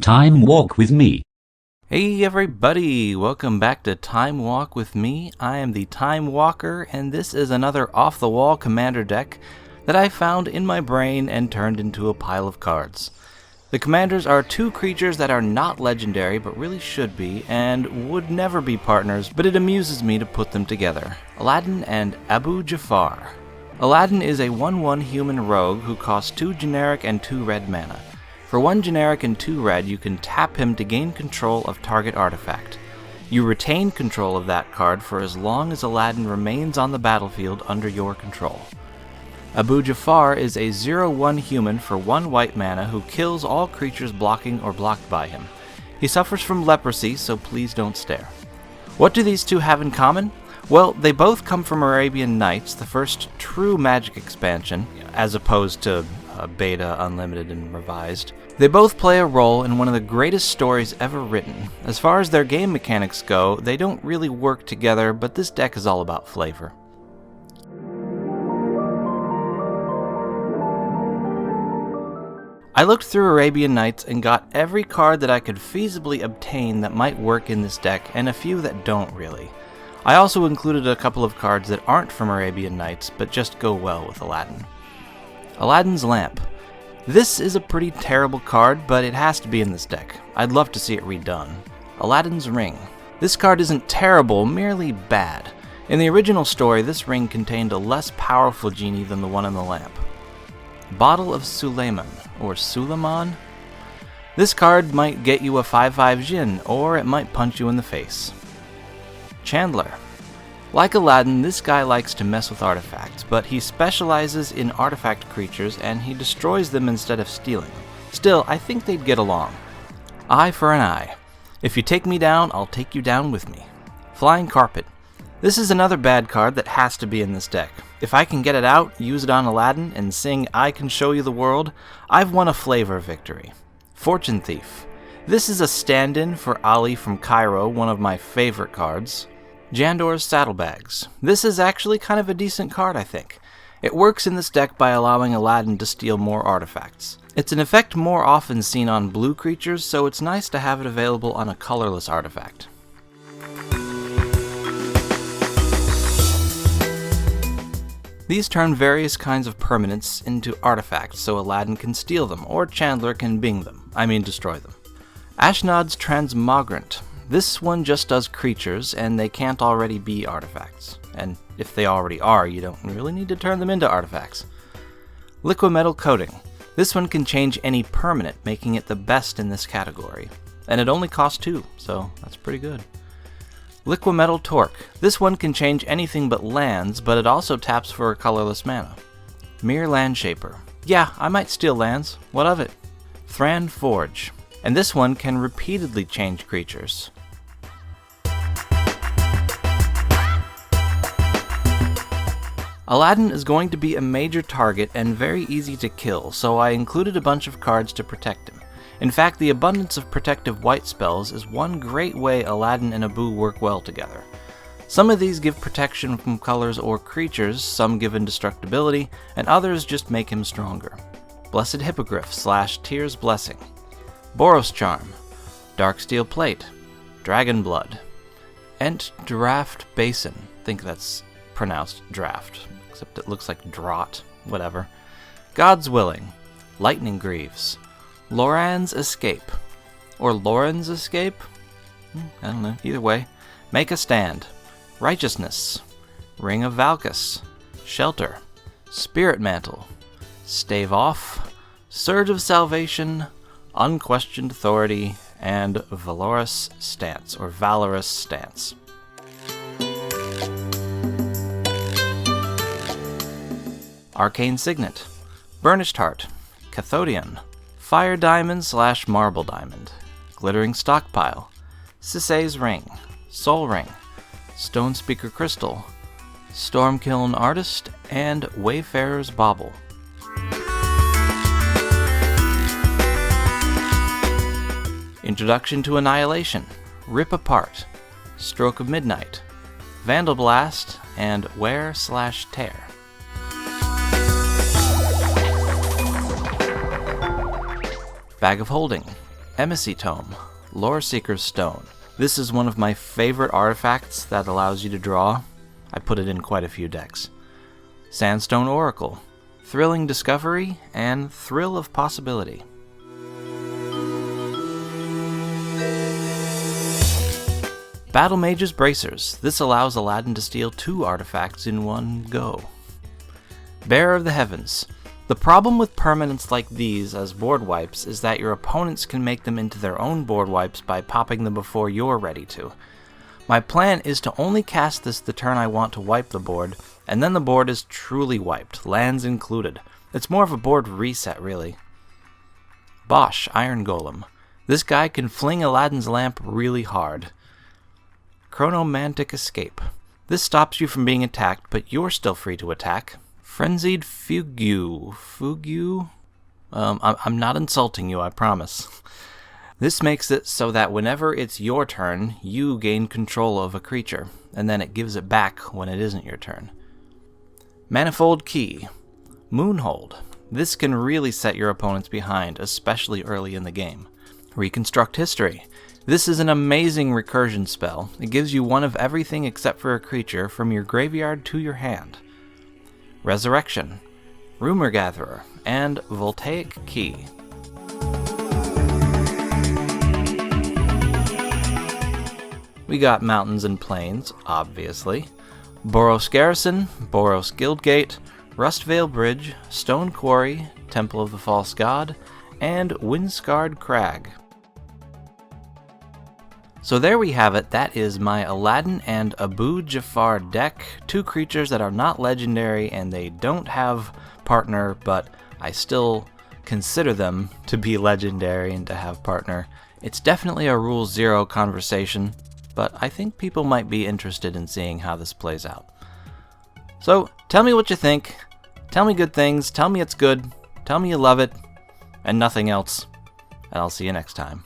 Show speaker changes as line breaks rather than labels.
Time Walk with me.
Hey everybody, welcome back to Time Walk with me. I am the Time Walker, and this is another off-the-wall commander deck that I found in my brain and turned into a pile of cards. The commanders are two creatures that are not legendary, but really should be, and would never be partners, but it amuses me to put them together. Aladdin and Abu Jafar. Aladdin is a 1/1 human rogue who costs 2 generic and 2 red mana. For 1 generic and 2 red, you can tap him to gain control of target artifact. You retain control of that card for as long as Aladdin remains on the battlefield under your control. Abu Jafar is a 0/1 human for 1 white mana who kills all creatures blocking or blocked by him. He suffers from leprosy, so please don't stare. What do these two have in common? Well, they both come from Arabian Nights, the first true Magic expansion, as opposed to Beta, Unlimited, and Revised. They both play a role in one of the greatest stories ever written. As far as their game mechanics go, they don't really work together, but this deck is all about flavor. I looked through Arabian Nights and got every card that I could feasibly obtain that might work in this deck, and a few that don't really. I also included a couple of cards that aren't from Arabian Nights, but just go well with Aladdin. Aladdin's Lamp. This is a pretty terrible card, but it has to be in this deck. I'd love to see it redone. Aladdin's Ring. This card isn't terrible, merely bad. In the original story, this ring contained a less powerful genie than the one in the lamp. Bottle of Suleiman, or Suleiman. This card might get you a 5/5 Jinn, or it might punch you in the face. Chandler. Like Aladdin, this guy likes to mess with artifacts, but he specializes in artifact creatures and he destroys them instead of stealing them. Still, I think they'd get along. Eye for an eye. If you take me down, I'll take you down with me. Flying Carpet. This is another bad card that has to be in this deck. If I can get it out, use it on Aladdin, and sing I Can Show You the World, I've won a flavor victory. Fortune Thief. This is a stand-in for Ali from Cairo, one of my favorite cards. Jandor's Saddlebags. This is actually kind of a decent card, I think. It works in this deck by allowing Aladdin to steal more artifacts. It's an effect more often seen on blue creatures, so it's nice to have it available on a colorless artifact. These turn various kinds of permanents into artifacts so Aladdin can steal them, or Chandler can destroy them. Ashnod's Transmogrant. This one just does creatures, and they can't already be artifacts. And if they already are, you don't really need to turn them into artifacts. Liquimetal Coating. This one can change any permanent, making it the best in this category. And it only costs 2, so that's pretty good. Liquimetal Torque. This one can change anything but lands, but it also taps for a colorless mana. Mere Landshaper. Yeah, I might steal lands. What of it? Thran Forge. And this one can repeatedly change creatures. Aladdin is going to be a major target and very easy to kill, so I included a bunch of cards to protect him. In fact, the abundance of protective white spells is one great way Aladdin and Abu work well together. Some of these give protection from colors or creatures, some give indestructibility, and others just make him stronger. Blessed Hippogriff / Tyr's Blessing. Boros Charm. Darksteel Plate. Dragon Blood. Ent Draft Basin. I think that's pronounced draft, except it looks like draught. Whatever. God's Willing. Lightning Greaves. Loran's Escape. Or Loren's Escape? I don't know. Either way. Make a Stand. Righteousness. Ring of Valkus. Shelter. Spirit Mantle. Stave Off. Surge of Salvation. Unquestioned Authority. And Valorous Stance. Arcane Signet. Burnished Heart. Cathodian. Fire Diamond / Marble Diamond. Glittering Stockpile. Sisay's Ring. Soul Ring. Stone Speaker Crystal. Stormkiln Artist, and Wayfarer's Bauble. Introduction to Annihilation. Rip Apart. Stroke of Midnight. Vandal Blast, and Wear/Tear. Bag of Holding. Emissy Tome, Lore Seeker's Stone. This is one of my favorite artifacts that allows you to draw. I put it in quite a few decks. Sandstone Oracle, Thrilling Discovery, and Thrill of Possibility. Battle Mage's Bracers. This allows Aladdin to steal 2 artifacts in one go. Bearer of the Heavens. The problem with permanents like these as board wipes is that your opponents can make them into their own board wipes by popping them before you're ready to. My plan is to only cast this the turn I want to wipe the board, and then the board is truly wiped, lands included. It's more of a board reset, really. Bosch, Iron Golem. This guy can fling Aladdin's lamp really hard. Chronomantic Escape. This stops you from being attacked, but you're still free to attack. Frenzied Fugu? I'm not insulting you, I promise. This makes it so that whenever it's your turn, you gain control of a creature, and then it gives it back when it isn't your turn. Manifold Key. Moonhold. This can really set your opponents behind, especially early in the game. Reconstruct History. This is an amazing recursion spell. It gives you one of everything except for a creature from your graveyard to your hand. Resurrection, Rumor Gatherer, and Voltaic Key. We got Mountains and Plains, obviously. Boros Garrison, Boros Guildgate, Rustvale Bridge, Stone Quarry, Temple of the False God, and Windscarred Crag. So there we have it. That is my Aladdin and Abu Jafar deck. 2 creatures that are not legendary and they don't have partner, but I still consider them to be legendary and to have partner. It's definitely a Rule 0 conversation, but I think people might be interested in seeing how this plays out. So tell me what you think. Tell me good things. Tell me it's good. Tell me you love it. And nothing else. And I'll see you next time.